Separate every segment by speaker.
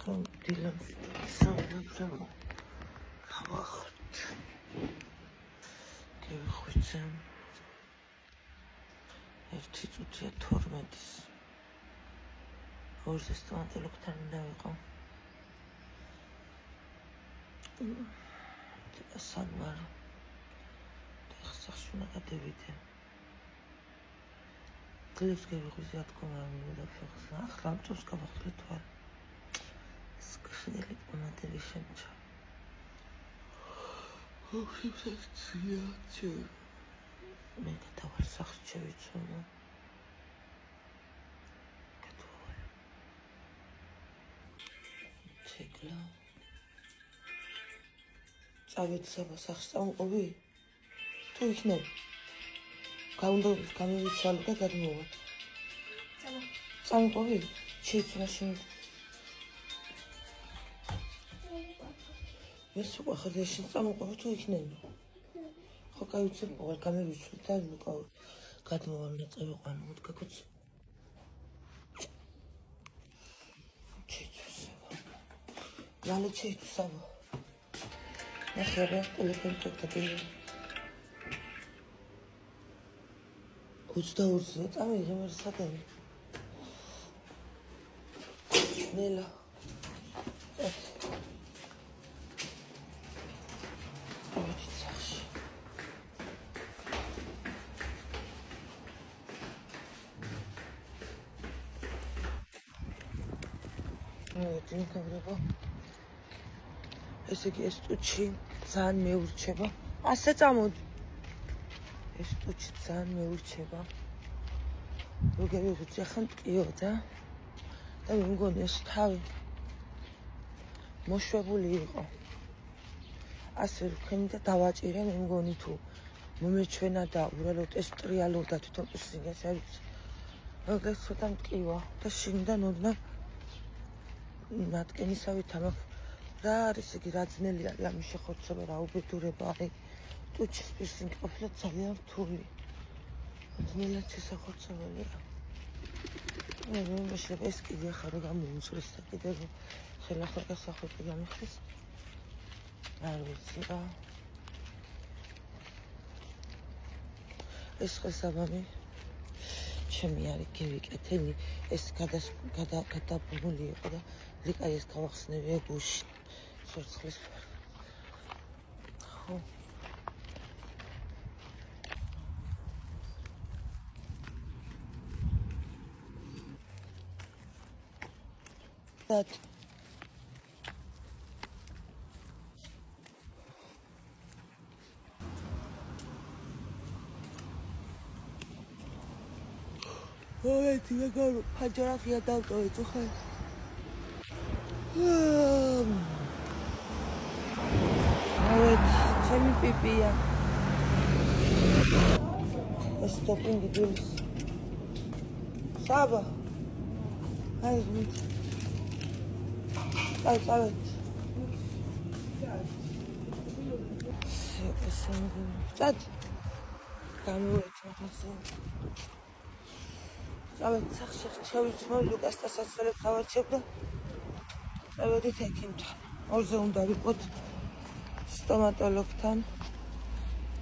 Speaker 1: დილამ სამგზავრო გავახოთ. გივხვიცე. ერთი წუთია 12-ის. ორზე სტომატოლოგთან უნდა ვიყო. სანვარო. სახში უნდა გადევიდე. გლებს გევიღვიზე რა თქმა უნდა ფეხსა. ახლა ამწოს გავახლე თვალ. სკრელი პომადები შემჭა. მე გადავალ სახში შევიცვალო. გადავალ. ჩეკლა. წავედი საბა სახში წამოყვი? თუ იქნებ? გამივიცვალო და გადმოვა. წამოყვი? შეიცვალა შემდეგ. ეს უკვე ხარ შენ წამოყვი თუ იქნებ? ხო გავიცვალე, ყოველ გამივიცვალე და მოკავ გადმოვა და წავიყვანო მოდგაკოც. შეიცვალა. მალე შეიცვალა. ნახე ტელეფონი წოქდები. 22-ზე წამიღე მე სადენი. ნელა. ესე იგი ეს ტუჩი ძალიან მეურჩება. ასე წამოდი. ეს ტუჩი ძალიან მეურჩება. როგორი ვიცი ახლა მტკიოდა და მე მგონი ეს თავი მოშვებული იყო. ასე ვქენი და დავაჭირე მე მგონი თუ მომეჩვენა და უბრალოდ ეს ტრიალობდა თვითონ პირსინგას არ ვიცი. მაგას ცოტა მტკივა და შინიდან ოდნავ ნატკენისავით ამაქვს. რა არის იგი რა ძნელი არის ამის შეხორცება რა უბედურება აი ტუჩის პირსინგი ყოფილა ძალიან რთული. ძნელად შესახორცებელია. მე მეშლებ ეს კიდე ახლა რა გამომწრის და კიდე ხელახლა გასახვედი გამიხდეს. არ ვიცი რა. ეს ხელსაბამი ჩემი არის გევიკეთენი ეს გადაბმული იყო და ლიკა ეს გავახსნევია გუში. სორცხლის ხო that ой ты как фотография дал то это хай ой ჩემი პიპია ეს ტოპინგი გულს საბა აი წავედ წად გამოვეცვა ხასე წავედ სახში შევიცმო ლუკას და საცოლებს ავარჩევ და წავედით ექიმთან ორზე უნდა ვიყოთ სტომატოლოგთან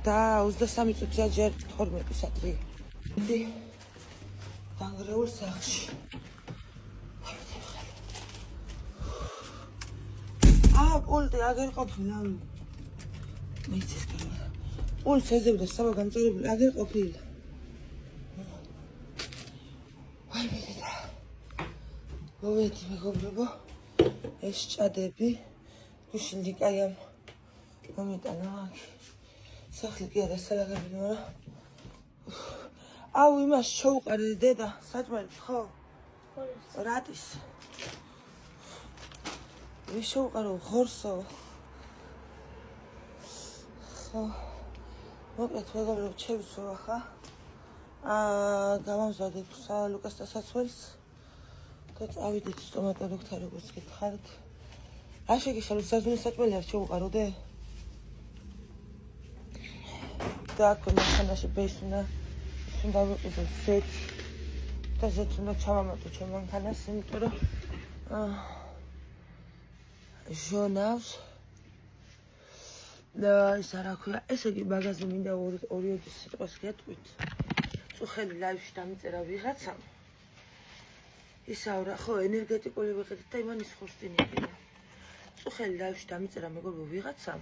Speaker 1: და 23 წუთია ჯერ 12 საათი. იდი დანგრეულ სახში. პულტი აგერ ყოფილა. მეცეს კამერა. პულს ეძებდა საბა გამწარებული აგერ ყოფილა. აი მეთდა. მოვედი მეგობრებო. ეს ჭადები გუშინ ლიკაიამ მომიტანა აქ. სახლი კი არა სალაგები მარა. აუ იმას შოუყარე დედა საჭმელი ხო? რატის? ის შოუყარო ხორსო. ხო. მოკლედ მეგობრებო შევიცვალ ახლა. გამავზადეთ ლუკას და საცველს. და წავიდეთ სტომატოლოგთან როგორც გითხარით. რა შეგიშალოს საზღვრის საჭმელი არ შევუყაროდე? და აქ მანქანაში ბეისუნა უნდა ვიყიდო ზეთ და ზეთ უნდა ჩავამატო ჩემ მანქანას, იმიტომ რომ ჟონავს და ისა რა ქვია, ესე იგი მაგაზე მინდა ორი სიტყვას გეტყვით. წუხელი ლაივში დამიწერა ვიღაცამ. ისავრა, ხო, ენერგეტიკული ვიყიდით და იმან ის ხოსტინი იქნა. წუხელი ლაივში დამიწერა მეგობრო ვიღაცამ.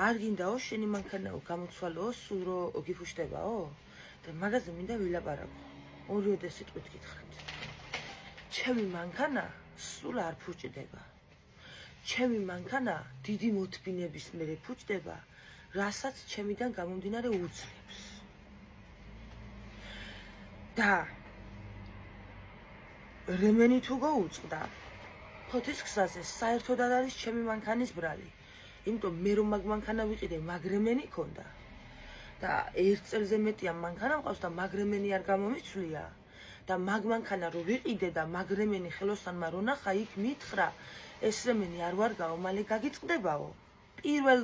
Speaker 1: არ გინდაო შენი მანქანაო გამოცვალოო, სულ რო გიფუშტებაო? და მაგაზე მინდა ვილაპარაკო. ორი სიტყვით გითხრათ. ჩემი მანქანა სულ არ ფუჭდება. ჩემი მანქანა დიდი მოთმინების მერე ფუჭდება, რასაც ჩემიდან გამომდინარე უძლებს. და რემენი თუ გაუწყდა, ფოთის გზაზე საერთოდ არ არის ჩემი მანქანის ბრალი. იმიტომ მე რომ მაგ მანქანა ვიყიდე, მაგ რემენი ქონდა. და ერთ წელზე მეტია მანქანა მყავს და მაგ რემენი არ გამომიცვლია. და მაგ მანქანა რო ვიყიდე და მაგ რემენი ხელოსანმა რო ნახა, იქ მითხრა, ეს რემენი არ ვარ გაო, მალე გაგიწყდებაო. პირველ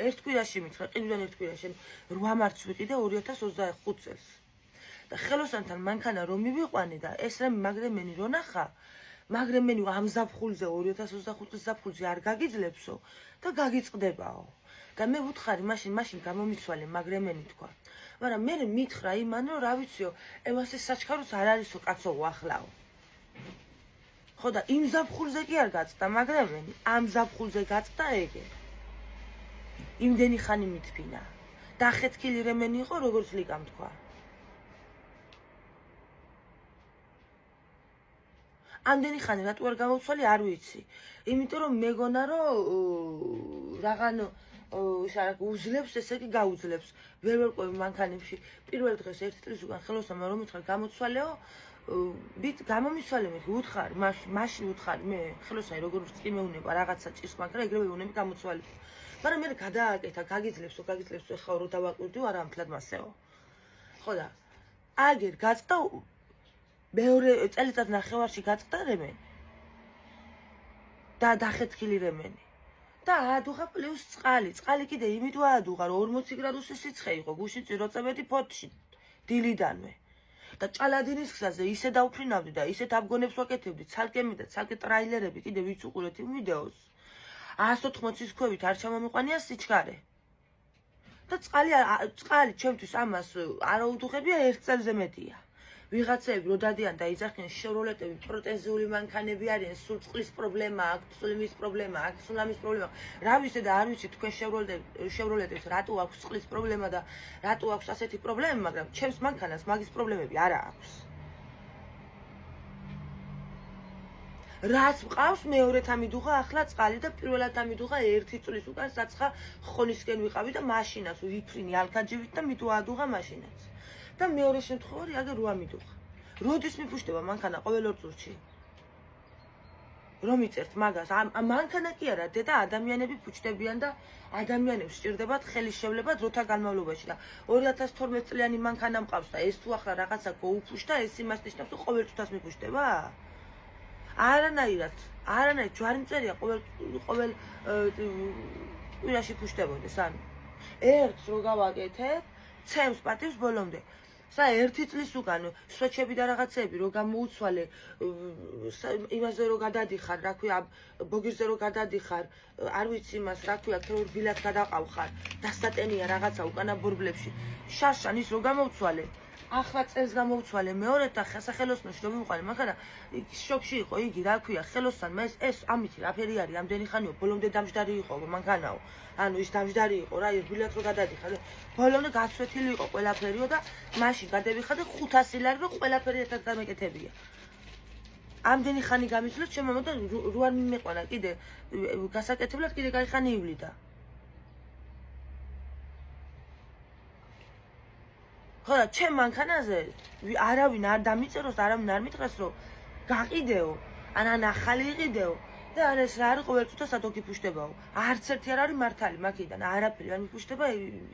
Speaker 1: ერთ კვირაში მითხრა, ყიდვიდან ერთ კვირაში 8 მარტს ვიყიდე 2025 წელს. და ხელოსანთან მანქანა რომ მივიყვანე და ეს მაგ რემენი რო ნახა, მაგ რემენი ამ ზაფხულზე 2025 წლის ზაფხულზე არ გაგიძლებსო და გაგიწყდებაო. და მე ვუთხარი მაშინ გამომიცვალე მაგ რემენი თქვა. მაგრამ მე მითხრა იმან რომ რა ვიციო, ემასე საჩქაროს არ არისო კაცო ახლაო. ხო და იმ ზაფხულზე კი არ გაწყდა მაგ რემენი, ამ ზაფხულზე გაწყდა ეგე. იმდენი ხანი მithფინა. დახეთქილი რემენი იყო როგორც ლიკამ თქვა. ამდენი ხანი რატო არ გამოვცვალე არ ვიცი. იმიტომ რომ მეგონა რომ რაღაცა უძლებს, ესე იგი გაუძლებს. ვერ ვერკვევი მანქანებში. პირველ დღეს ერთ წლის უკან ხელოსანმა რომ მითხრა გამოცვალეო, გამომიცვალე მე უთხარი, მაშინ უთხარი მე ხელოსანი როგორც კი მეუნება რაღაცა ჭირს მანქანა, ეგრევე უნები გამოცვალე. მაგრამ მე გადააკეთა, გაგიძლებსო, ეხლა რო დავაკვირდიო არა ამთლად მასეო. ხო და აგერ გაწყდა მეორე წელიწად ნახევარში გაწყდა რემენი. და დახეთქილი რემენი. და აადუღა პლუს წყალი. წყალი კიდე იმიტომ აადუღა, რომ 40 გრადუსი სიცხე იყო, გუშინ წიროწებედი ფოთში, დილიდანვე. და ჭალადინის გზაზე ისე დავფრინავდი და ისეთ აბგონებს ვაკეთებდი, ცალკე ტრაილერები, კიდე ვიც უყურეთ იმ ვიდეოს. 180-ის ქვევით არ ჩამომიყვანია სიჩქარე. და წყალი ჩემთვის ამას არ აუდუღებია ერთ წელზე მეტია. ვიღაცები რო დადიან და იძახიან შევროლეტები, პროტეზული მანქანები არიან, სულ წყლის პრობლემა აქვს, სულ იმის პრობლემა აქვს, სულ ამის პრობლემა. რა ვიცი და არ ვიცი თქვენ შევროლეტებს რატო აქვს წყლის პრობლემა და რატო აქვს ასეთი პრობლემა, მაგრამ ჩემს მანქანას მაგის პრობლემები არ აქვს. რაც მყავს მეორედ ამიდუღა ახლა წყალი და პირველად ამიდუღა 1 წლის უკან საცხა ხონისკენ ვიყავი და მაშინას ვიფრინი ალკაჯივით და მით ვაადუღა მაშინაც. და მეორე შემთხვევაში აგერ რო ამიდუღა. როდის მიფუშტება მანქანა ყოველ 2 წუთში? რომ იწერთ მაგას, მანქანა კი არა, დედა ადამიანები ფუჭდებიან და ადამიანებს სჭირდებათ ხელის შევლება დროთა განმავლობაში და 2012 წლიანი მანქანა მყავს და ეს თუ ახლა რაღაცა გოუფუშტა, ეს იმას ნიშნავს, რომ ყოველ წუთას მიფუშტება? არანაირად ჯვარი მწერია ყოველ კვირაში ფუშტებოდეს, ანუ ერთს რო გავაკეთებ, ცემს პატივს ბოლომდე. სა 1 წლის უკან სვეჩები და რაღაცები რო გამოუცვალე, იმაზე რო გადადიხარ, რა ქვია, ბოგირზე რო გადადიხარ, არ ვიცი იმას, რა ქვია, ქირურგიად გადაყავხარ, დასატენია რაღაცა უკანა ბორბლებში. შარშან ის რო გამოუცვალე, ახლა წელს გამოუცვალე მეორედ და სახელოსნოში რომ მივყვანე, მაგრამ შოკში იყო იგი, რა ქვია, ხელოსანმა ეს ამითი რაფერი არის, ამდენი ხანიო, ბოლომდე დამჯდარი იყო მანქანაო. ანუ ის დამჯდარი იყო რა, ირგვლივად რო გადადიხარ, ბოლომდე გაცვეთილი იყო ყველაფერიო და მაშინ გადავიხარ და 500 ლარი რო ყველაფერი ერთად გამეკეთებია. ამდენი ხანი გამიცვლეთ, ჩემ მომდა რო არ მიმეყვანა კიდე გასაკეთებლად კიდე კაი ხანი ივლიდა. ხო და ჩემ მანქანაზე არავინ არ დამიწეროს, არავინ არ მითხრას რომ გაყიდეო, ან ახალი იყიდეო და არ ეს რა არის ყოველ წუთას ათო გიფუშტებაო. არც ერთი არ არის მართალი მაქედან, არაფერი არ მიფუშტება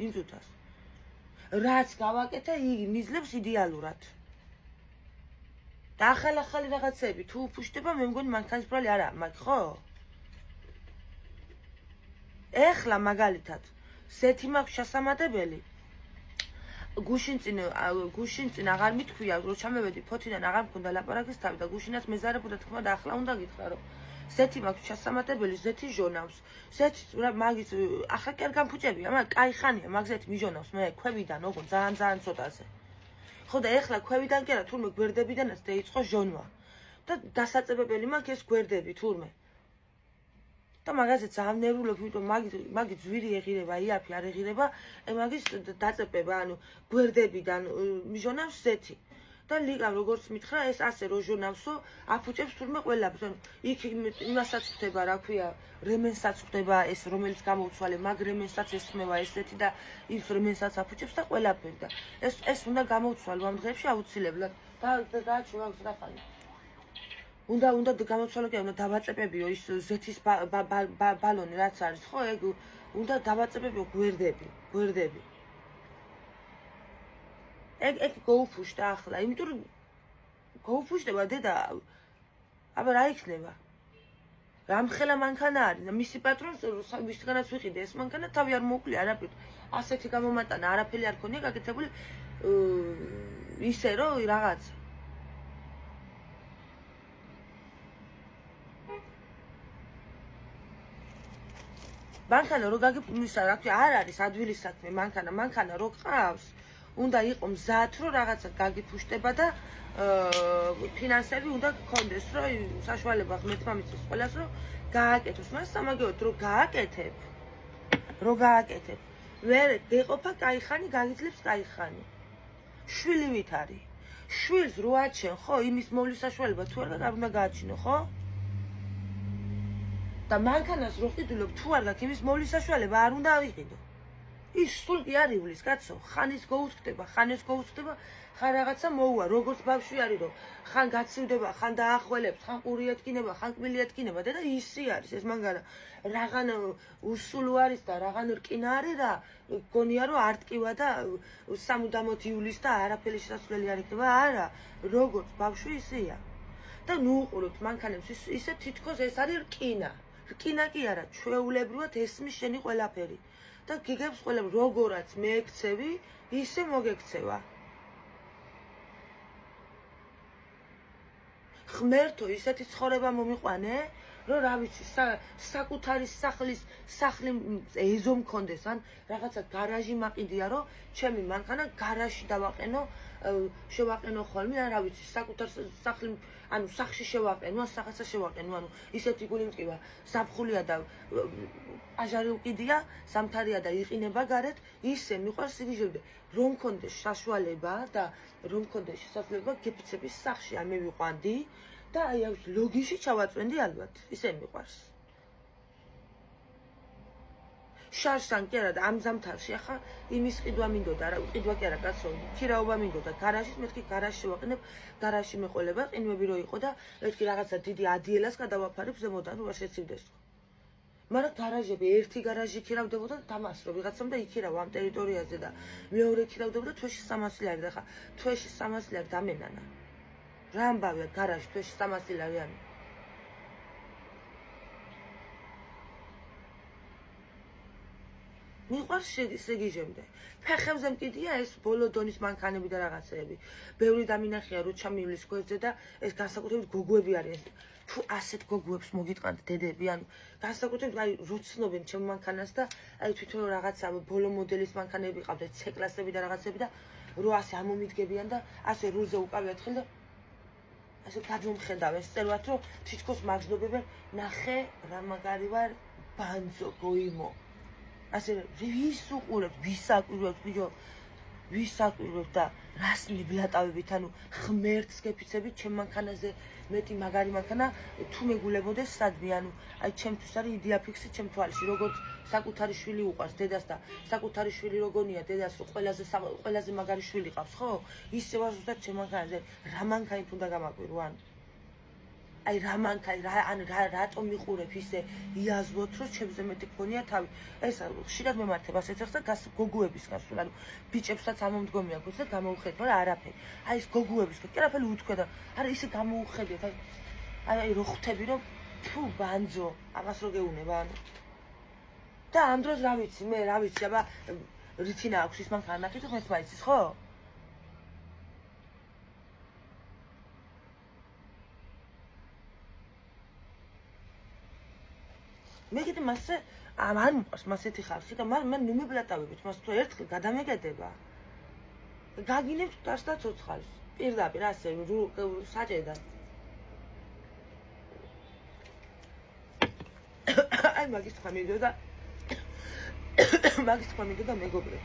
Speaker 1: იმ წუთას. რაც გავაკეთე, იგი მიძლებს იდეალურად. და ახალი რაღაცები თუ უფუშტება, მე მგონი მანქანის ბრალი არა მაგ, ხო? ეხლა მაგალითად, ზეთი მაქვს შესამატებელი. გუშინ წინ აღარ მithქვია, რომ ჩამევედი ფოთიდან აღარ მქონდა ლაპარაკის თავი და გუშინაც მეზარებოდა თქმა და ახლა უნდა გითხრა, რომ ზეთი მაქვს ჩასამატებელი, ზეთი ჟონავს. ზეთი მაგის ახლა კი არ გამფუჭებია, მაგრამ კაი ხანია, მაგ ზეთი მიჟონავს მე ქვევიდან, ოღონდ ძალიან ცოტაზე. ხო და ეხლა ქვევიდან კი არა, თურმე გვერდებიდანაც დაიწყო ჟონვა. და დასაწებებელი მაქვს ეს გვერდები თურმე. და მაგაზე ძალიან ნერვულობ, იმიტომ მაგი ძვირი ეღირება, იაფი არ ეღირება, მაგის დაწებება, ანუ გვერდებიდან მიჟონავს ზეთი. და ლიკამ როგორც მითხრა, ეს ასე რო ჟონავსო, აფუჭებს თურმე ყველაფერს. ანუ იქ იმასაც ხდება, რა ქვია, რემენსაც ხდება ეს, რომელიც გამოუცვალე, მაგ რემენსაც ესხმევა ესეთი და ის რემენსაც აფუჭებს და ყველაფერი და ეს უნდა გამოუცვალო ამ დღეებში აუცილებლად. და გააჩვევა გზახანი. უნდა გამოცვალო კი უნდა დავაწებებიო ის ზეთის ბალონი რაც არის ხო ეგ უნდა დავაწებებიო გვერდები ეგ გოუფუშტა ახლა იმიტომ რომ გოუფუშტება დედა აბა რა იქნება რამხელა მანქანა არის და მისი პატრონს ვისგანაც ვიყიდე ეს მანქანა თავი არ მოუკლია არაფერ ასეთი გამომატანა არაფერი არ ქონია გაკეთებული ისე რომ რაღაც მანქანა რო გაგიფუნისა რა ქვია არ არის ადვილის საქმე მანქანა რო ყავს უნდა იყო მზად რომ რაღაცა გაგიფუშტება და ფინანსები უნდა გქონდეს რომ საშუალება ღმერთმამისის ყველას რომ გააკეთოს მას სამაგეოდ რო გააკეთებ ვერ გეყოფა კაი ხანი გაგიძლებს კაი ხანი შვილი ვით არის შვილს რო აჩენ ხო იმის მოვლის საშუალება თუ არ უნდა გააჩინო ხო და მანქანას რო ყიდულობ თუ არ გაქვს იმის მოვლის საშუალება არ უნდა ავიყიდო ის სულ კი არ ივლის კაცო ხანის გოუსხდება ხან რაღაცა მოუვა როგორც ბავშვი არის რომ ხან გაცივდება ხან დაახველებს ხან ყური ეთკინება ხან კბილი ეთკინება და ისი არის ეს მანქანა რაღაც უსულო არის და რაღაც რკინა არის რა გონია რომ არ ტკივა და სამუდამოდ ივლის და არაფერი შესაძლებელი არ იქნება არა როგორც ბავშვი ისეა და ნუ უყურებთ მანქანებს ისე თითქოს ეს არის რკინა კი არა ჩვეულებრივად ესმის შენი ყველაფერი და გიგებს ყველა როგორაც მეექცევი ისე მოგექცევა ღმერთო ისეთი ცხოვრება მომიყვანე რომ რა ვიცი საკუთარი სახლი ეზო მქონდეს ან რაღაცა გარაჟი მაყიდია რომ ჩემი მანქანა გარაჟში დავაყენო შევაყენო ხოლმე ან რა ვიცი საკუთარ სახლი ანუ სახში შევაყენო ან სახაცა შევაყენო ანუ ისეთი გული მტკივა საფხულია და აჟარი უკიდია სამთარია და იყინება გარეთ ისე მიყვარს იგიჟებდე რომ მქონდეს საშუალება და რომ მქონდეს შესაძლებლობა გეფიცების სახში არ მევიყვანდი და აი აქვს ლოგიში ჩავაწვენდი ალბათ ისე მიყვარს შარშან კი არა და ამ ზამთარში ახლა იმის ყიდვა მინდოდა რა ყიდვა კი არა კაცო ქირაობა მინდოდა გარაჟის მეთქი გარაჟში ვაყენებ გარაჟში მეყოლება ყინვები რო იყო და მეთქი რაღაცა დიდი ადიელას გადავაფარებ ზემოდან რომ არ შეცივდეს მაგრამ გარაჟები ერთი გარაჟი ქირავდებოდა დამას რომ ვიღაცამ და იქირავ ამ ტერიტორიაზე და მეორე ქირავდებოდა თვეში 300 ლარი და ხა თვეში 300 ლარი დამენანა რა ამბავია გარაჟი თვეში 300 ლარი ანუ მიყვარს შეგიჟემდე ფეხებზე მკიდია ეს ბოლო დონის მანქანები და რაღაცეები ბევრი დამინახია რო ჩამივლის გვერდზე და ეს განსაკუთრებით გოგოები არის თუ ასეთ გოგოებს მოგიტყანთ დედები ანუ განსაკუთრებით აი რო ცნობენ ჩემ მანქანას და აი თვითონ რაღაცა ბოლო მოდელის მანქანები ყავდეთ C-კლასები და რაღაცები და რო ასე ამომიდგებიან და ასე რულზე უკავიათ ხელ და ასე გადმომხედავენ სწორად რომ თითქოს მაგზნობებენ ნახე რა მაგარი ვარ ბანძო გოიმო ასე ვის უყურებთ ვის აკვირვებთ ბიჭო ვის აკვირვებთ და რას მიბლატავებით ანუ ღმერთს გეფიცებით ჩემ მანქანაზე მეტი მაგარი მანქანა თუ მეგულებოდეს სადმე ანუ აი ჩემთვის არის იდეაფიქსი ჩემ თვალში როგორც საკუთარი შვილი უყვარს დედას და საკუთარი შვილი როგორია დედას რომ ყველაზე მაგარი შვილი ყავს ხო ისე ვარ ზუსტად ჩემ მანქანაზე რა მანქანით უნდა გამაკვირო ანუ აი რა მანქანა ანუ რატომ მიყურებ ისე იაზლოთ რომ ჩემზე მეტი გქონია თავი ეს ხშირად მემართება ასეთ და გოგოების გასულ ანუ ბიჭებსაც ამომდგომია გქონს და გამოუხედავ რა არაფერი აი ეს გოგოების კი არაფერი უთქვა და არა ისე გამოუხედეთ აი რო ხვდები რომ თუ ბანძო ამას რო გეუნება ანუ და ამ დროს რა ვიცი აბა რითინა აქვს ის მანქანა ნახეთ ხმეთ მაიცის ხო? მე კიდე მასე არ მიყვარს მასეთი ხალხი და მან ნუმიბლატავებით მას თუ ერთხელ გადამეკედება გაგინებთ დას და ცოცხალს პირდაპირ ასე საჭედან აი მაგის თქვა მინდოდა მეგობრე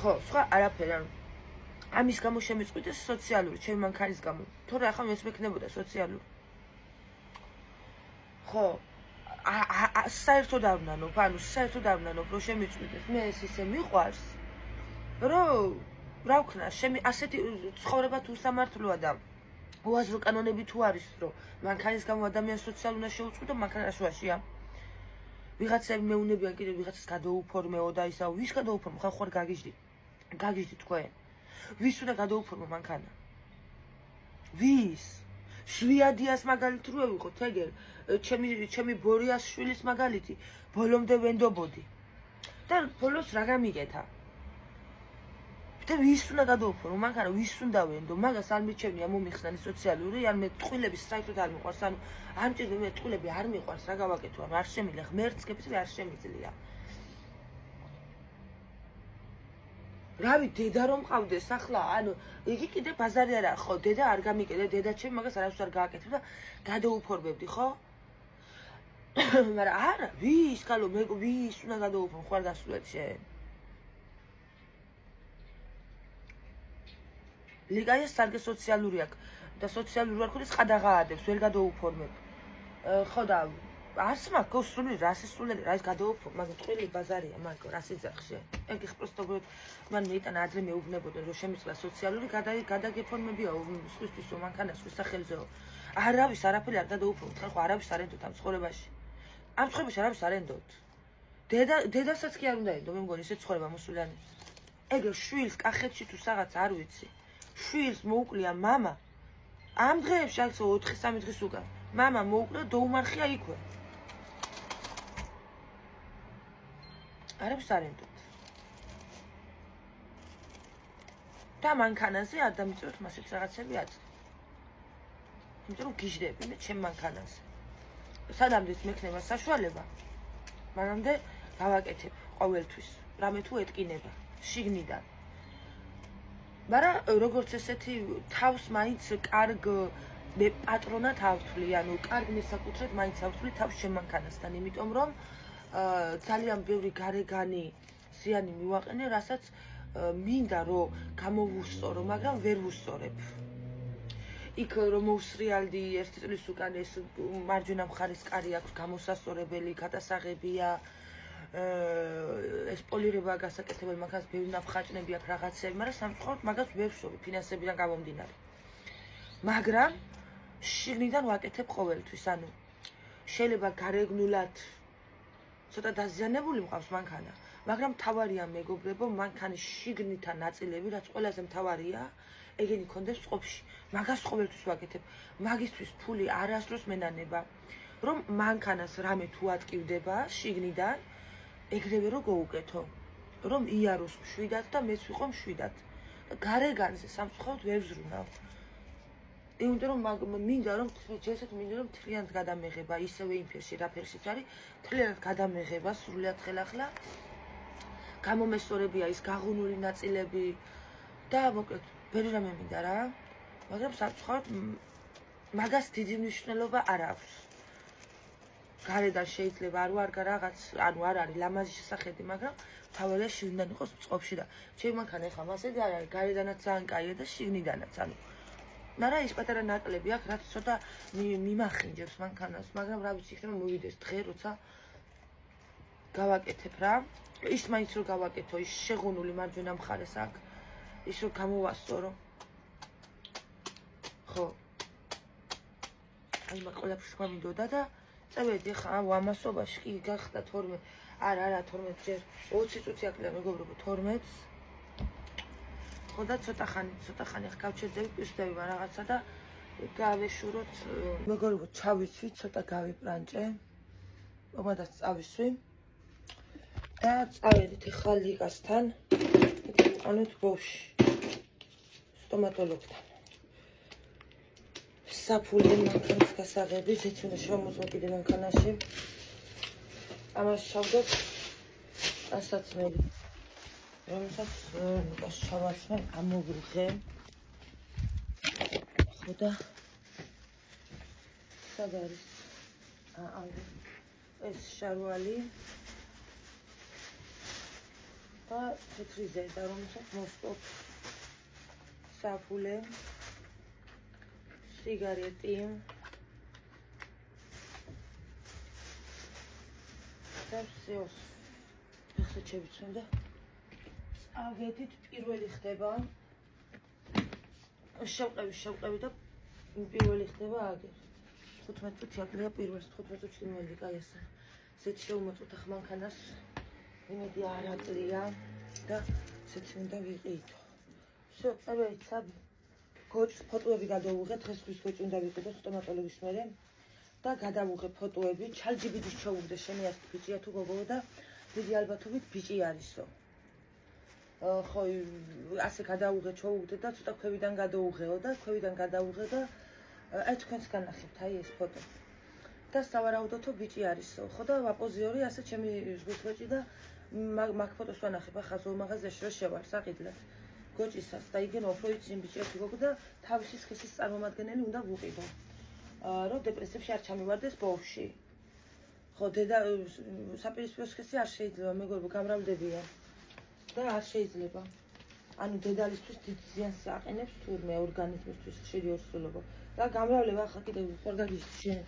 Speaker 1: ხო სხვა არაფერი ამის გამო შემიწყვიტეს სოციალური ჩემი მანქანის გამო თორე ახლა მეც მექნებოდა სოციალური ხო საერთოდ არ ვნანობ, რომ შემიწყვიტეს. მე ეს ისე მიყვარს, რომ რა ვქნა, ასეთი ცხოვრება თუ სამართლოა და უაზრო კანონები თუ არის, რომ მანქანის გამო ადამიანს სოციალ უნდა შეუწყვიტო, მანქანა შუაშია. ვიღაცები მეუნებიან კიდევ ვიღაცას გადაუფორმეო და ისაო, ვის გადაუფორმო? ხარ გაგიჟდი თქვენ. ვის უნდა გადაუფორმო მანქანა? ვის? შვიადიას მაგალითი რო ვიყო თეგერ ჩემი ბორიას შვილის მაგალითი ბოლომდე ვენდობოდი და ბოლოს რა გამიგეთა და ვის უნდა გადაუფორო მანქანა ვის უნდა ვენდო მაგას არ მიჩვენია მომიხსნანი სოციალური ან მე ტყილების საერთოდ არ მიყვარს ანუ არ მჭირდება მე ტყილები არ მიყვარს რა გავაკეთო არ შემიძლია ღმერთს კეთილი არ შემიძლია რავი დედა რომ მყავდეს ახლა ანუ იგი კიდე ბაზარი არა ხო დედა არ გამიკეთე დედა ჩემ მაგას არავის არ გააკეთებ და გადაუფორმებდი ხო მაგრამ არა ვის ხალო მე ვის უნდა გადაუფორმო ხარ გასულეთ შენ ლიგაია სარგე სოციალური აქვს და სოციალური არ ხოდის ყადაღაადებს ვერ გადაუფორმებ ხო და არც მაგ სული რასისულელი რა ის გადაუფრო მაგ ტყილი ბაზარია მაგ რასიძახშე ეგ просто говорит მან მეიტანა ადრე მეუბნებოდა რომ შემიძლია სოციალური გადაგეფორმებია სხვისთვის რომ მანქანა სხვის სახელზეო არავის არაფერი არ გადაუფროთ ხო არავის არ ენდოთ ამ ცხოვრებაში არავის არ ენდოთ დედასაც კი არ უნდა ენდო მე მგონი ისე ცხოვრება მოსულიანი ეგრე შვილს კახეთში თუ რაღაც არ ვიცი შვილს მოუკლია მამა ამ დღეებში აქ 4-3 დღის უკან მამა მოუკლია დაუმარხია იქვე არავის არ ენდოთ და მანქანაზე არ დამიწევთ მასეთ რაღაცები აწ იმიტომ რომ გიჟდები მე ჩემ მანქანაზე სადამდეც მექნება საშუალება მანამდე გავაკეთებ ყოველთვის რამე თუ ეტკინება შიგნიდან მაგრამ როგორც ესეთი თავს მაინც კარგ მე პატრონად ავთვლი ანუ კარგ მესაკუთრედ მაინც ავთვლი თავს ჩემ მანქანასთან იმიტომ რომ ძალიან ბევრი გარეგანი ზიანი მივაყენე რასაც მინდა რომ გამოვუსწორო მაგრამ ვერ ვუსწორებ იქ რომ მოვსრიალდი ერთი წლის უკან ეს მარჯვენა მხარის კარი აქვს გამოსასწორებელი გადასაღებია ეს პოლირება გასაკეთებელი მაგას ბევრი ნაფხაჭნები აქვს რაღაცები მაგრამ სამწუხაროდ მაგას ვერ ვშობი ფინანსებიდან გამომდინარე მაგრამ შიგნიდან ვაკეთებ ყოველთვის ანუ შეიძლება გარეგნულად ცოტა დაზიანებული მყავს მანქანა მაგრამ თავარია მეგობრებო მანქანის შიგნითა ნაწილები რაც ყველაზე მთავარია ეგენი კონდებს წყობაში მაგას ყოველთვის ვაკეთებ მაგისთვის ფული არასდროს მენანება რომ მანქანას რამე თუ ატკივდება შიგნიდან ეგრევე რო გაუკეთო რომ იაროს მშვიდად და მეც ვიყო მშვიდად გარეგანზე სამწუხაროდ ვერ ვზრუნავ იმიტომ რომ მინდა რომ ჯერჯერობით მინდა რომ თლიანად გადამეღება ისევე იმ ფერში რა ფერშიც არის თლიანად გადამეღება სრულად ხელახლა გამომესწორებია ის გაღუნული ნაწილები და მოკლედ ბევრი რამე მინდა რა მაგრამ სამწუხაროდ მაგას დიდი მნიშვნელობა არ აქვს გარედან შეიძლება არ ვარ რაღაც ანუ არ არის ლამაზი შესახედი მაგრამ თავარია შიგნიდან იყოს წყობაში და ჩემი მანქანა ეხლა მასედი არ არის გარედანაც ძალიან კაია და შიგნიდანაც ანუ მაგრამ ის პატარა ნაკლები აქვს რაც ცოტა მიმახინჯებს მანქანას მაგრამ რა ვიცი იქნება მოვიდეს დღე როცა გავაკეთებ რა ის მაინც რო გავაკეთო ის შეღუნული მარჯვენა მხარეს აქვს ის რო გამოვასწორო ხო აი მაგ ყველაფერს გვამინდოდა და წავედი ხა ამასობაში კი გახდა 12 არა 12 ჯერ 20 წუთი აკლია მეგობრებო 12-ს ხო და ცოტა ხანი ხა გავჩერდები პისტები რაღაცა და გავეშუროთ მეგობრებო ჩავიცვი ცოტა გავიპრანჭე მომადაც წავისვი და წავედით ახლა ლიკასთან. ყანეთ ბავში. სტომატოლოგთან. საფულე მანქანის გასაღები, ზეც უნდა შევამოწმო კიდე მანქანაში. ამას შევდოთ ასაცმელი. რომელსაც ნიკას შევაცმენ, ამოვიღე. ხო და სად არის? ეს შარვალი და თეთრი ზედა, რომელსაც მოსწობ საფულე, სიგარეტი და სიოს. ახლა შევიცვენ და წავედით, პირველი ხდება. შევყევი და პირველი ხდება აგერ. 15 წუთი აკლია პირველს 15 წუთი მოვიდა კაი ასე. ზეთ შევმოწოთ ახლა მანქანას. იმედი არ აკლია და ზეთ უნდა ვიყიდო. всё, წავედით საბი. გოჭს ფოტოები გადავუღე, დღეს ხვის გოჭი უნდა ვიყიდო სტომატოლოგის მერე და გადავუღე ფოტოები, ჩალჯიბიძის ჩაუღდე შენი ასეთ ბიჭია თუ გოგო და დიდი ალბათობით ბიჭი არისო. ხო, ასე გადავუღე, ჩაუღდე და ცოტა ქვევიდან გადავუღეო და ქვევიდან გადავუღე და აი თქვენს განახებთ აი ეს ფოტო. და სავარაუდოთო ბიჭი არისო. ხო და ვაპოზიორი ასე ჩემი ზღვის გოჭი და მაგ ფოტოს ვანახებ ახლა ზოომაღაზიაში რომ შევარ საყიდლად. გოჭისას და იგენ უფრო იცი ბიჭი ერთი გოგო და თავისი სქესის წარმომადგენელი უნდა ვუყიდო. რომ დეპრესიებში არ ჩამივარდეს ბავშვი. ხო, დედა საპირისპირო სქესი არ შეიძლება, მეგობრებო, გამრავლდებიან. და არ შეიძლება. ანუ დედალისთვის დიდ ზიანს აყენებს თურმე ორგანიზმისთვის ხშირი ორსულობა. და გამრავლება ახლა კიდევ ხარ გაგიშთ შენ.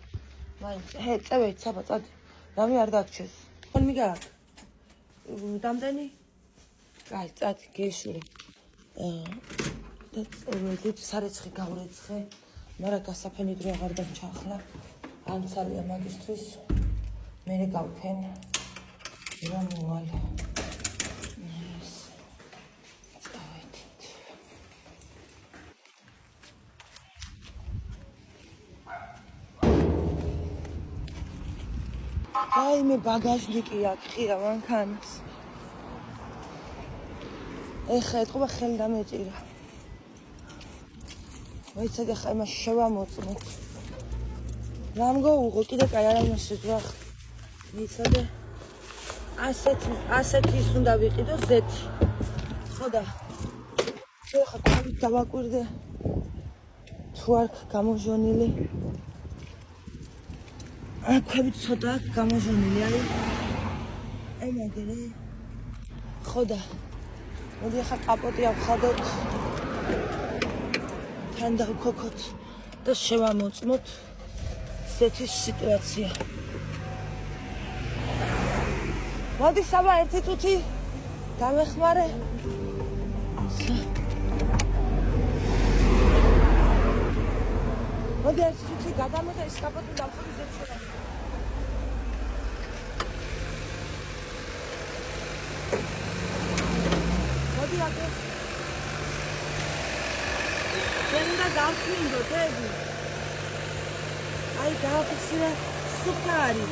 Speaker 1: მაინც წევეთ საბა წადი. რამე არ დაგჩეს. ხოლმე გააკ. დამდენი? კაი, წადი გეშური. და წევედით სარეცხი გავრეცხე. მაგრამ გასაფენი დრო აღარ დარჩა ახლა. ამცალია მაგისტრის. მე გავფენ. რომ მოვალ. აი მე ბაგაჟნიკი აკყია მანქანას. ეხლა ეთყობა ხელი დამეჭირა. ვაიცად ახლა იმას შევამოწმოთ. რამ გოუღო კიდე კაი არ ამაშეძვა. ვიცადე ასეთი ის უნდა ვიყიდო ზეთი. ხო და ახლა ქვევით დავაკვირდე. თუ არ გამოჟონილი. ქვევით ცოტა გამოჟონილი არის. აი მაგერე. ხო და მოდი ახლა კაპოტი ავხადოთ. თან დავქოქოთ და შევამოწმოთ ზეთის სიტუაცია. მოდი საბა ერთი წუთი გამეხმარე. მოდი ერთი წუთი გადამოდი ის კაპოტი დავხოდი ზეთში. მოდი აკეთე. შენ უნდა გავწმინდო თები. აი გავაფიქსირე სუფარი.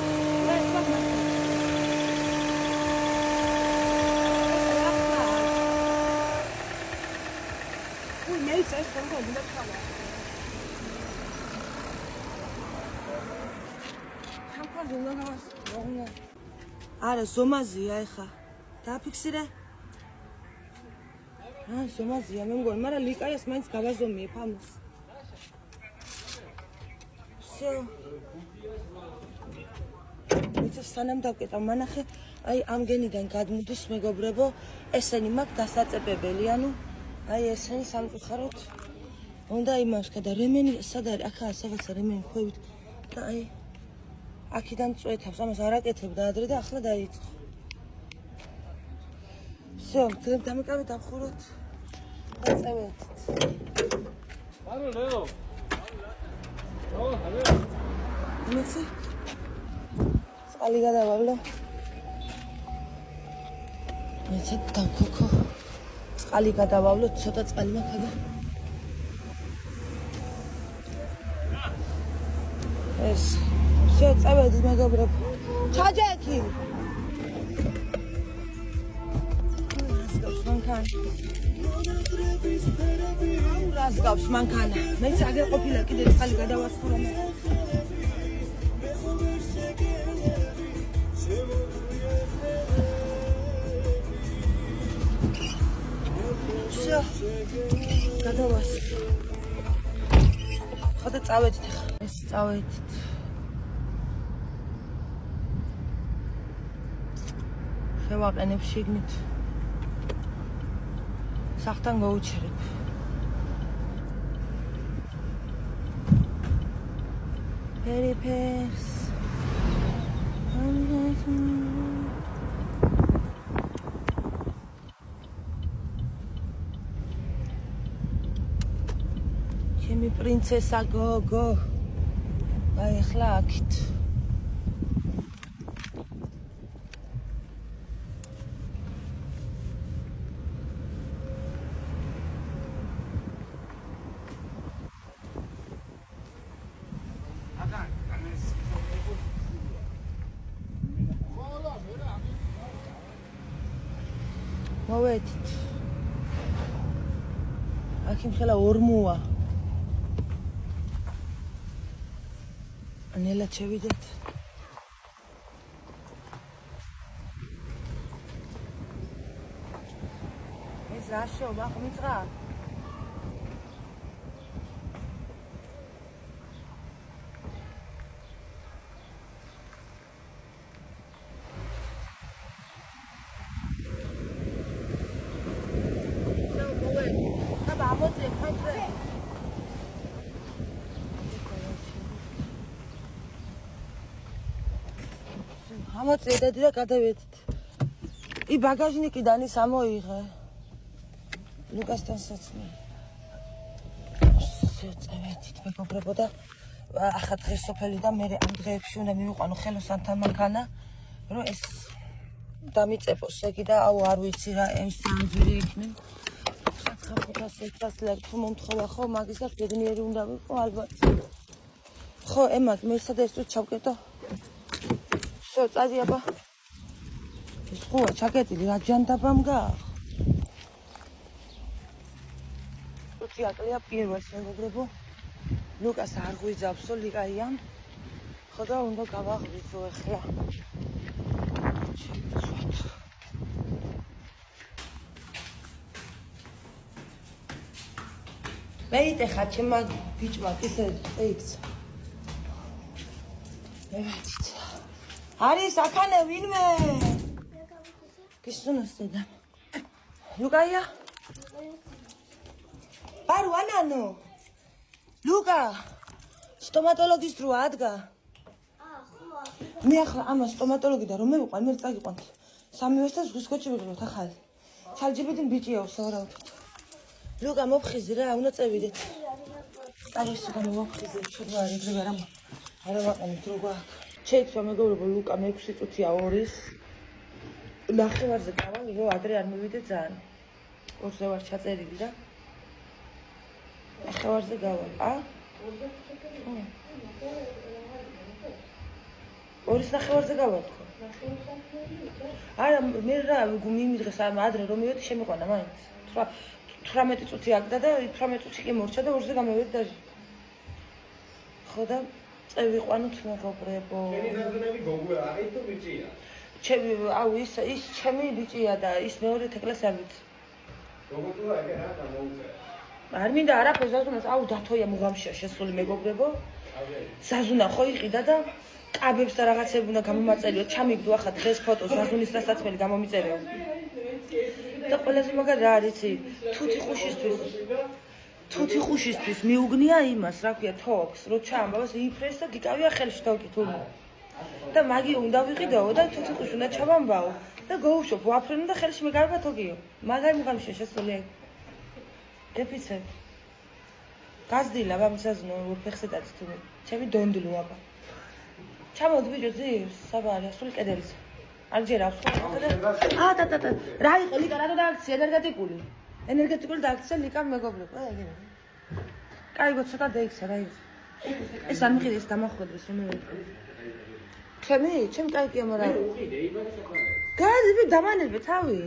Speaker 1: უი მე ის ხომ უნდა ჩავა. ხანქან უნდა გავას. არა ზომაზია ეხა. დააფიქსირე. ზომაზია მე მგონი, მაგრამ ლიკაიას მაინც გავაზომიებ ამას. всё. მეც სანამ დავკეტავ მანახე, აი ამგენიდან გადმოდის მეგობრებო, ესენი მაგ დასაწებებელი, ანუ აი ესენი სამწუხაროდ უნდა იმავსკა და რემენი სად არის? აქაა რაღაცა რემენი ხვევით და აი აქიდან წვეთავს, ამას არ აკეთებდა ადრე და ახლა დაიწყო. всё, დამეკავე დავხუროთ. წევეთ.
Speaker 2: ანუ ლეო.
Speaker 1: მეცი. წყალი გადავავლო. მეცი დავქოქო. წყალი გადავავლო, ცოტა წყალი მაქვს და ეს всё, წევედი მეგობრებო. ჩაჯექი. მანქანა. რას გავს მანქანა? მეც აგერ ყოფილა კიდე წყალი გადავასხურა. Всё. გადავასხურა. ხოდა წავედით ახლა. ეს წავედით. შევაყენებ შიგნით. სახთან გავუჩერებ. ფერიფერს. ჩემი პრინცესა გოგო. აი ახლა აქით. მოვედით. აქ იმხელა ორმოა. ნელა შევიდეთ. ეს რაშო, ბახმიწყა? ამოწედეთ და გადავედით. ი ბაგაჟნიკიდან ის ამოიღე. ლუკასთან საცმე. წავედით მეგობრებო და ახლა დღეს სოფელი და მე ამ დღეებში უნდა მივიყვანო ხელოსანთან მანქანა, რომ ეს დამიწეპოს ეგი და აუ არ ვიცი რა ეს სამძვირი იქნება. 500 ლარი თუ მომთხოვა ხო მაგის და ბედნიერი უნდა ვიყო ალბათ. ხო ემაგ მე სადაც თუ ჩავკეტო. Всё, წადიაბა. ეს ხოა ჩაკეტილი რა ჯანდაბამ გაახ. უცი აკლია პირველს მეგობრებო. ლუკას არ ღვიძავსო ლიკაიან. ხო და უნდა გავაღვიძო ახლა. მეიტე ხა ჩემმა ბიჭმა ისე წეიქს. მევედით. არის აქანე ვინმე? გისუნოს დედა. ლუკაია? ბარო ანანო. ლუკა. სტომატოლოგის დრო ადგა. ხო. მე ახლა ამა სტომატოლოგიდან რომ მევიყვან, მე წაგიყვანთ. 3-ს და ზღვის კოჩი ვიღებთ ახალი. ჩალჯებიდან ბიჭიაო სავარაუდოდ. ლუკა მოფხიზი რა, უნდა წევიდეთ. წარისო გამოვხიზე, ჩურვა არ ეგრევე რა. არა ვაყენებ დრო გვაქვს. შეიძლება მეგობრებო ლუკა მე-6 წუთია 2-ის. ნახევარზე გავალ, რომ ადრე არ მივიდე ძალიან. 2-ზე ვარ ჩაწერილი და ნახევარზე გავალ. 2-ის ნახევარზე გავალ ხო? არა, მე რა მიმიდღეს ადრე რომ მივედი შემიყვანა მაინც. 18 წუთი აგდა და 18 წუთი კი მორჩა და 2-ზე გამოვედი და ხო და წევიყვანოთ მეგობრებო.
Speaker 2: შენი ზაზუნები გოგოა, არის თუ ბიჭია?
Speaker 1: ჩემი აუ ის ჩემი ბიჭია და ის მეორე თეკლას არ ვიცი.
Speaker 2: როგორ თუ ეგ რა გამოუწერა?
Speaker 1: არ მინდა არაფერს ზაზუნას აუ დათოია მუღამშია შესული მეგობრებო. ზაზუნა ხო იყიდა და კაბებს და რაღაცები უნდა გამომაწერიო. ჩამიგდო ახლა დღეს ფოტო ზაზუნის დასაცმელი გამომიწერეო. და ყველაზე მაგარი რა არის იცი? თუთი ხუშისთვის მიუგნია იმას, რა ქვია, თოქს, რო ჩაამბავს იფრეს და გიკავია ხელში თოკითული. და მაგი უნდა ვიყიდაო და თუთი ხუში უნდა ჩავამბაო და გოუშოფ ვაფრენო და ხელში მეკარება თოკიო. მაგარი მუღამშია შესული. დეფიცე. გაზდილა ვამსაზნო ფეხსედაც თუმე. ჩემი დონდლო აბა. ჩამოდი ბიჭო ძირს, საბარი, სულ კედელზე. არ ჯერავს ხო? და. რა იყო ლიკა რატო დააქცია ენერგეტიკული დააქცია ლიკა მეგობრებო. აი ეგ. კაიგო ცოტა დაიქცა რა ის. ეს არ მიყიდეს დამახვედრეს რომ მე. ჩემი კაიგია მაგრამ. გაიძები დამანებე თავი.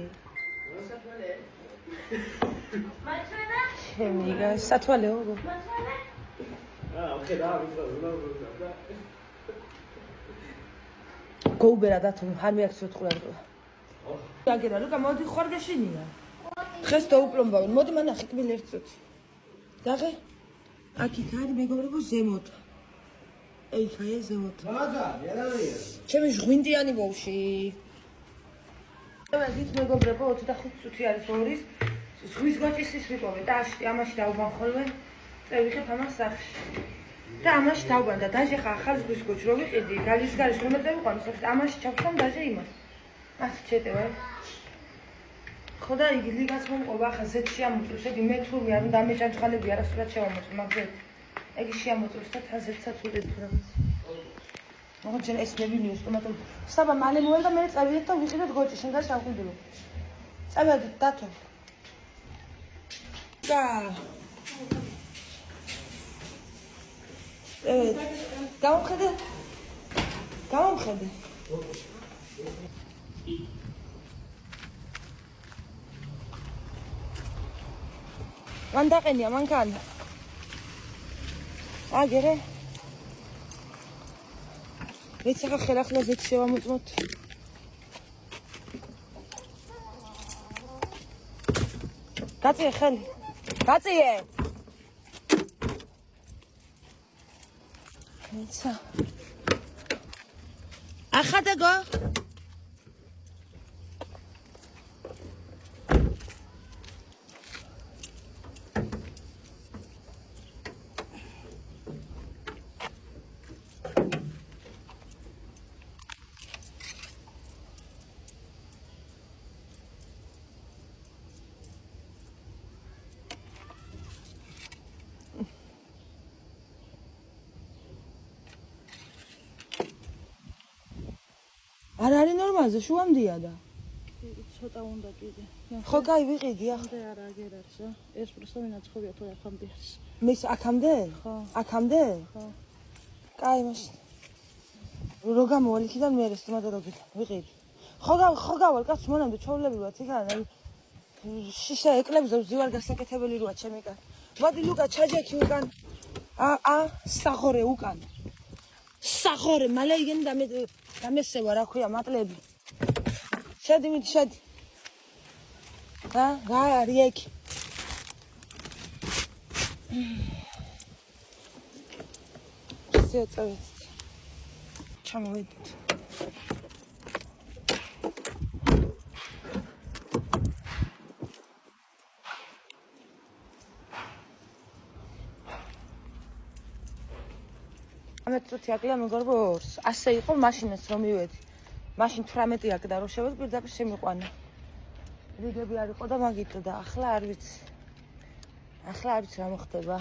Speaker 1: შემიგა სათვალეო როგორ?
Speaker 2: ხედა ვიცი
Speaker 1: გოუბერა დათო არ მიაქცევ თყურანტო. აგერა ლუკა მოდი ხარ გეშინია. დღეს დაუპლომბავენ. მოდი მანახი კბილი ერთ წუთი. დაღე? აქით არის მეგობრებო ზემოთ. ეი ხაია ზემოთ.
Speaker 2: მაღაზა, ერანია.
Speaker 1: ჩემი ჟღვინტიანი ბავში. დავით მეგობრებო 25 წუთი არის ორის. ზღვის გაჭისის ვიპოვე და ამაში დავბან ხოლმე. წევიხებ ამას სახში. და ამაში დავბან და დაჟე ხა ახალ ზღვის გოჩ რო ვიყიდი, გალის გალის რომ წევიყვან სახში. ამაში ჩავხსამ დაჟე იმას. ასე ჩეტევა. ხო და იგი ლიგას მომყობა ახლა ზეთ შეამოწევს, იგი მე თუ არ უნდა ამეჭანჭყალები არასდროს შევამოწმ, მაგრამ იგი შეამოწევს და თან ზეთსაც უდეთ რაღაც. მაგა ჯერ ეს მევინიო სტომატოლ. საბა მალე მოვალ და მე წავიდეთ და ვიყიდეთ გოჭი, შენ და შევხვიდულო. წავედით დათო. და გამომხედე. გამომხედე. მან დაყენია მანქან. აგერე. მეც ახლა ხელახლა ზეთ შევამოწმოთ. გაწიე ხელი. გაწიე. მეცა. ახადეგო. არ არის ნორმალზე შუამდეა და
Speaker 3: ცოტა უნდა კიდე.
Speaker 1: ხო კაი ვიყიდი ახლა
Speaker 3: არ აგერ არის რა. ეს просто მინაცხობია თუ ახამდე არის.
Speaker 1: მის აქამდე?
Speaker 3: ხო.
Speaker 1: აქამდე?
Speaker 3: ხო.
Speaker 1: კაი მაშინ რო გამოვალ იქიდან მე სტომატო როგიდან ვიყიდი. ხო გავალ კაც მონამდე ჩოვლები ვართ იქიდან შიშა ეკლებზე ვზივარ გასაკეთებელი როა ჩემი კაცი. მოდი ლუკა ჩაჯექი უკან. საღორე უკან. საღორე მალე იგენი დამესევა რა ქვია მატლები. შედი მიდი შედი. რა არის ეგ? შეწევით. ჩამოვედით. ამეთ წუთი აკლია მეგობრებო 100 იყო მაშინაც რომ მივედი. მაშინ 18 აკდა რომ შევედი პირდაპირ შემიყვანა. რიგები არ იყო და მაგით და ახლა არ ვიცი. ახლა არ ვიცი რა მოხდება.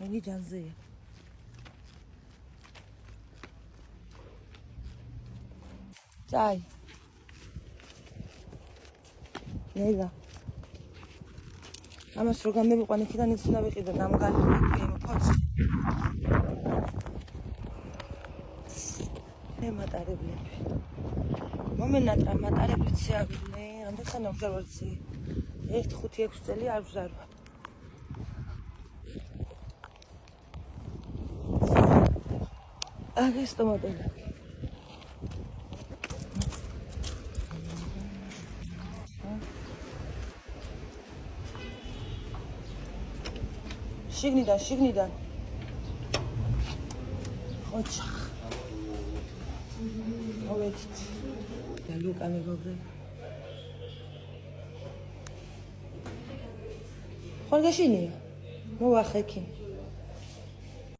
Speaker 1: მეგი ჯანზეა. წაი. ნელა. ამას რო გამევიყვან იქიდან ის უნდა ვიყიდე ნამგალი ფოცი. მატარებლები. მომენატრა მატარებლიც შეავიდნენ, რამდენ ხანია ვზარვალცი? 1-5-6 წელი არ ვზარვა. აგე სტომატოლოგი. შიგნიდან. ხოჩა. მოვედით. და ლუკა მეგობრე. ხორგაშინია. მოვახექი.